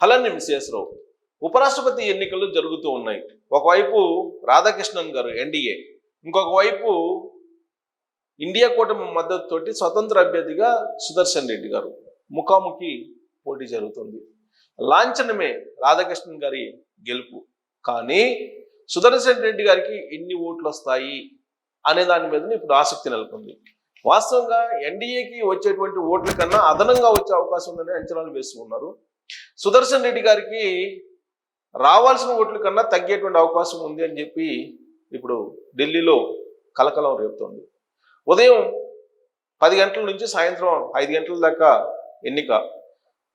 ఫలాన్ని విశ్వేశ్వరరావు. ఉపరాష్ట్రపతి ఎన్నికలు జరుగుతూ ఉన్నాయి. ఒకవైపు రాధాకృష్ణన్ గారు ఎన్డీఏ, ఇంకొక వైపు ఇండియా కూటమి మద్దతుతోటి స్వతంత్ర అభ్యర్థిగా సుదర్శన్ రెడ్డి గారు ముఖాముఖి పోటీ జరుగుతుంది. లాంఛనమే రాధాకృష్ణన్ గారి గెలుపు. కానీ సుదర్శన్ రెడ్డి గారికి ఎన్ని ఓట్లు వస్తాయి అనే దాని మీద ఇప్పుడు ఆసక్తి నెలకొంది. వాస్తవంగా ఎన్డీఏకి వచ్చేటువంటి ఓట్ల కన్నా అదనంగా వచ్చే అవకాశం ఉందని అంచనాలు వేస్తూ ఉన్నారు. సుదర్శన్ రెడ్డి గారికి రావాల్సిన ఓట్ల కన్నా తగ్గేటువంటి అవకాశం ఉంది అని చెప్పి ఇప్పుడు ఢిల్లీలో కలకలం రేపుతోంది. ఉదయం 10 గంటల నుంచి సాయంత్రం 5 గంటల దాకా ఎన్నిక,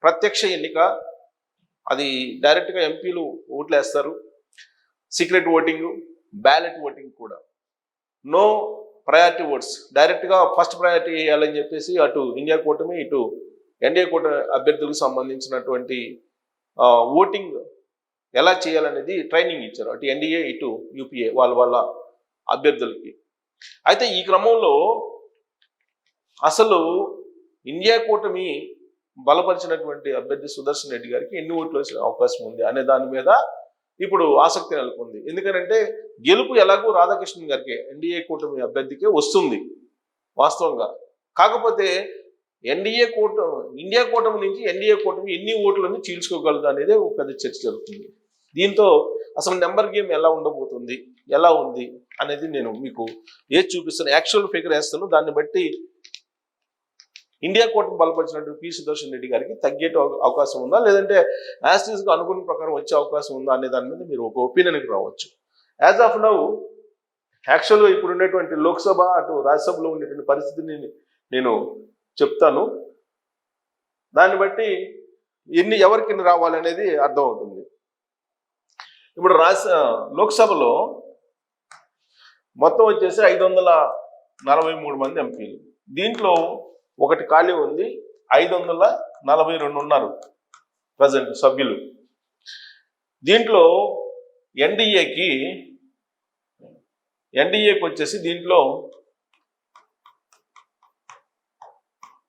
ప్రత్యక్ష ఎన్నిక. అది డైరెక్ట్గా ఎంపీలు ఓట్లు వేస్తారు. సీక్రెట్ ఓటింగ్, బ్యాలెట్ ఓటింగ్ కూడా. నో ప్రయారిటీ ఓట్స్, డైరెక్ట్గా ఫస్ట్ ప్రయారిటీ వేయాలని చెప్పేసి అటు ఇండియా కూటమి ఇటు ఎన్డీఏ కూటమి అభ్యర్థులకు సంబంధించినటువంటి ఓటింగ్ ఎలా చేయాలనేది ట్రైనింగ్ ఇచ్చారు అటు ఎన్డీఏ ఇటు యూపీఏ వాళ్ళ అభ్యర్థులకి. అయితే ఈ క్రమంలో అసలు ఇండియా కూటమి బలపరిచినటువంటి అభ్యర్థి సుదర్శన్ రెడ్డి గారికి ఎన్ని ఓట్లు వచ్చే అవకాశం ఉంది అనే దాని మీద ఇప్పుడు ఆసక్తి నెలకొంది. ఎందుకంటే గెలుపు ఎలాగో రాధాకృష్ణన్ గారికి ఎన్డీఏ కూటమి అభ్యర్థికే వస్తుంది వాస్తవంగా. కాకపోతే ఇండియా కూటమి నుంచి ఎన్డీఏ కూటమి ఎన్ని ఓట్లను చీల్చుకోగలదు అనేది ఒక పెద్ద చర్చ జరుగుతుంది. దీంతో అసలు నెంబర్ గేమ్ ఎలా ఉండబోతుంది, ఎలా ఉంది అనేది నేను మీకు ఏది చూపిస్తాను, యాక్చువల్ ఫిగర్ వేస్తాను. దాన్ని బట్టి ఇండియా కూటమి బలపరిచినట్టు పి సుదర్శన్ రెడ్డి గారికి తగ్గేట అవకాశం ఉందా, లేదంటే యాస్టీస్గా అనుకున్న ప్రకారం వచ్చే అవకాశం ఉందా అనే దాని మీద మీరు ఒక ఒపీనియన్కి రావచ్చు. యాజ్ ఆఫ్ నౌ యాక్చువల్గా ఇప్పుడు ఉండేటువంటి లోక్సభ అటు రాజ్యసభలో ఉండేటువంటి పరిస్థితిని నేను చెప్తాను. దాన్ని బట్టి ఎవరికి రావాలనేది అర్థమవుతుంది. ఇప్పుడు లోక్సభలో మొత్తం వచ్చేసి 543 మంది ఎంపీలు. దీంట్లో ఒకటి ఖాళీ ఉంది, 542 ఉన్నారు ప్రజెంట్ సభ్యులు. దీంట్లో ఎన్డీఏకి వచ్చేసి దీంట్లో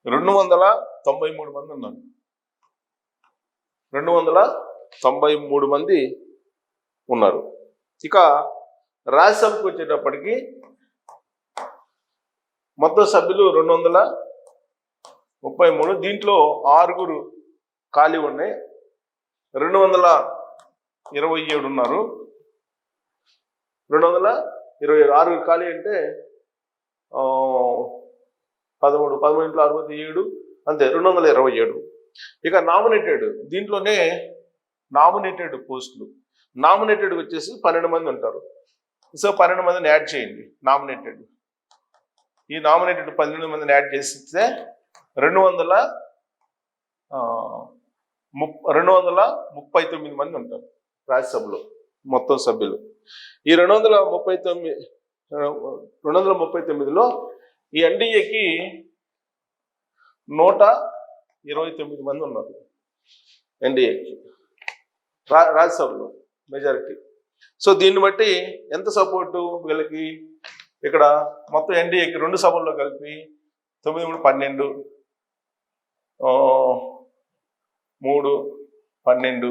293 మంది ఉన్నారు. 293 మంది ఉన్నారు. ఇక రాజ్యసభకు వచ్చేటప్పటికి మొత్తం సభ్యులు 233. దీంట్లో 6 ఖాళీ ఉన్నాయి. 227 ఉన్నారు. 227 ఖాళీ అంటే 13 × 67 అంతే, 227. ఇక నామినేటెడ్, దీంట్లోనే నామినేటెడ్ పోస్టులు, నామినేటెడ్ వచ్చేసి 12 మంది ఉంటారు. సో 12 మందిని యాడ్ చేయండి నామినేటెడ్. ఈ నామినేటెడ్ 12 మందిని యాడ్ చేస్తే 239 మంది ఉంటారు రాజ్యసభలో మొత్తం సభ్యులు. ఈ 239లో ఈ ఎన్డీఏకి 129 మంది ఉన్నారు. ఎన్డీఏకి రాజ్యసభలో మెజారిటీ. సో దీన్ని బట్టి ఎంత సపోర్టు వీళ్ళకి, ఇక్కడ మొత్తం ఎన్డీఏకి 2 సభల్లో కలిపి 9 × 12 3 12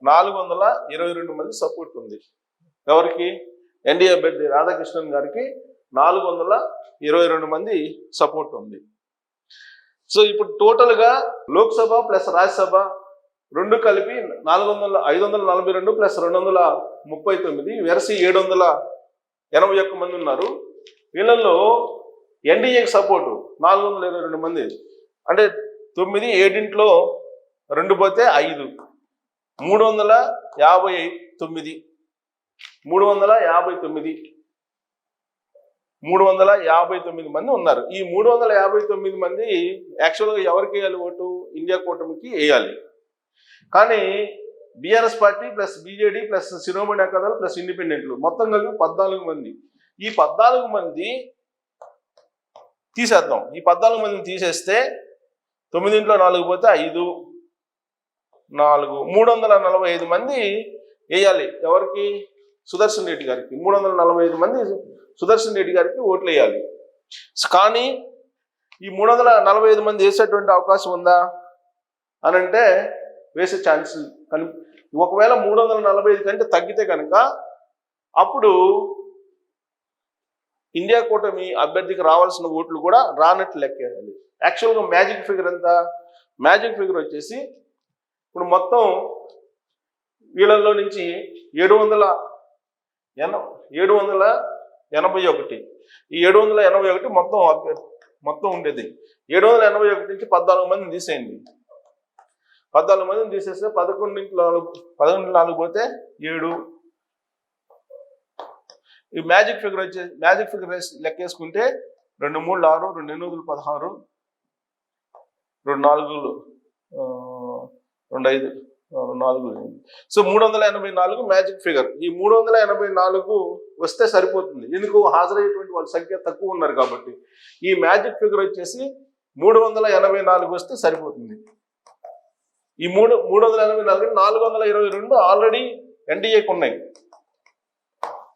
422 మంది సపోర్ట్ ఉంది. ఎవరికి? ఎన్డీఏ అభ్యర్థి రాధాకృష్ణన్ గారికి 422 మంది సపోర్ట్ ఉంది. సో ఇప్పుడు టోటల్గా లోక్సభ ప్లస్ రాజ్యసభ 2 కలిపి 542 ప్లస్ 239 వెరసి 781 మంది ఉన్నారు. వీళ్ళల్లో ఎన్డీఏకి సపోర్టు 422 మంది, అంటే 9, 7 2 పోతే 5, 359 మంది ఉన్నారు. ఈ 359 మంది యాక్చువల్గా ఎవరికి వేయాలి ఓటు? ఇండియా కూటమికి వేయాలి. కానీ BRS party plus BJD plus Shiromani Akali ప్లస్ ఇండిపెండెంట్లు మొత్తం కలిపి 14 మంది. ఈ 14 మంది తీసేద్దాం. ఈ 14 మందిని తీసేస్తే 9 × 4 పోతే 5, 4 345 మంది వేయాలి. ఎవరికి? సుదర్శన్ రెడ్డి గారికి. 345 మంది సుదర్శన్ రెడ్డి గారికి ఓట్లు వేయాలి. కానీ ఈ 345 మంది వేసేటువంటి అవకాశం ఉందా అని అంటే వేసే ఛాన్స్ ఒకవేళ 345 కంటే తగ్గితే కనుక అప్పుడు ఇండియా కూటమి అభ్యర్థికి రావాల్సిన ఓట్లు కూడా రానట్లు లెక్కేయాలి. యాక్చువల్గా మ్యాజిక్ ఫిగర్ ఎంత? మ్యాజిక్ ఫిగర్ వచ్చేసి ఇప్పుడు మొత్తం వీళ్ళల్లో నుంచి 781, ఈ 781 మొత్తం ఉండేది. 781 నుంచి 14 మందిని తీసేయండి. 14 మందిని తీసేస్తే 11 పోతే 7. ఈ magic figure లెక్కేసుకుంటే 2 3 6, 2 8 16, 2 4 2 5 4. So 384 magic figure. ఈ 384 వస్తే సరిపోతుంది. ఎందుకు? హాజరయ్యేటువంటి వాళ్ళ సంఖ్య తక్కువ ఉన్నారు కాబట్టి. ఈ మ్యాజిక్ ఫిగర్ వచ్చేసి 384 వస్తే సరిపోతుంది. ఈ 384 422 ఆల్రెడీ ఎన్డీఏకి ఉన్నాయి.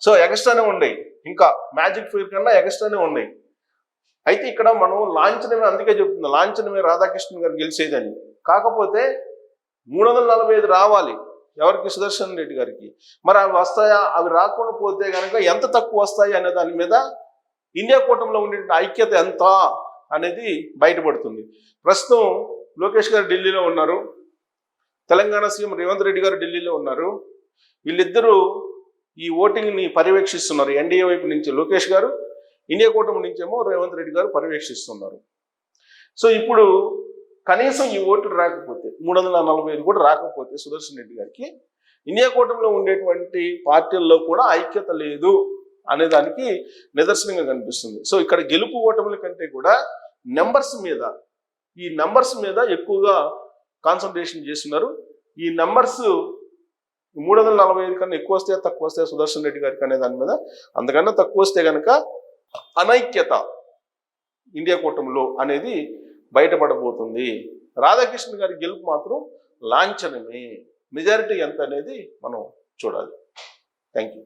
సో ఎక్స్ట్రానే ఉన్నాయి, ఇంకా మ్యాజిక్ ఫిగర్ కన్నా ఎక్స్ట్రానే ఉన్నాయి. అయితే ఇక్కడ మనం లాంఛనమే, అందుకే చెప్తుంది లాంఛనమే రాధాకృష్ణన్ గారు గెలిచేదని. కాకపోతే 345 రావాలి ఎవరికి? సుదర్శన్ రెడ్డి గారికి. మరి అవి వస్తాయా? అవి రాకుండా పోతే కనుక ఎంత తక్కువ వస్తాయి అనే దాని మీద ఇండియా కూటమిలో ఉండే ఐక్యత ఎంత అనేది బయటపడుతుంది. ప్రస్తుతం లోకేష్ గారు ఢిల్లీలో ఉన్నారు, తెలంగాణ సీఎం రేవంత్ రెడ్డి గారు ఢిల్లీలో ఉన్నారు. వీళ్ళిద్దరూ ఈ ఓటింగ్ని పర్యవేక్షిస్తున్నారు. ఎన్డీఏ వైపు నుంచి లోకేష్ గారు, ఇండియా కూటమి నుంచేమో రేవంత్ రెడ్డి గారు పర్యవేక్షిస్తున్నారు. సో ఇప్పుడు కనీసం ఈ ఓట్లు రాకపోతే 345 కూడా రాకపోతే సుదర్శన్ రెడ్డి గారికి ఇండియా కూటమిలో ఉండేటువంటి పార్టీల్లో కూడా ఐక్యత లేదు అనే దానికి నిదర్శనంగా కనిపిస్తుంది. సో ఇక్కడ గెలుపు ఓటముల కంటే కూడా ఈ నెంబర్స్ మీద ఎక్కువగా కాన్సన్ట్రేషన్ చేస్తున్నారు. ఈ నెంబర్స్ 345 కన్నా ఎక్కువ వస్తే తక్కువ వస్తే సుదర్శన్ రెడ్డి గారికి అనే దాని మీద, అంతకన్నా తక్కువ వస్తే కనుక అనైక్యత ఇండియా కూటమిలో అనేది బయటపడబోతుంది. రాధాకృష్ణ గారి గెలుపు మాత్రం లాంఛనమే. మెజారిటీ ఎంత అనేది మనం చూడాలి. Thank you.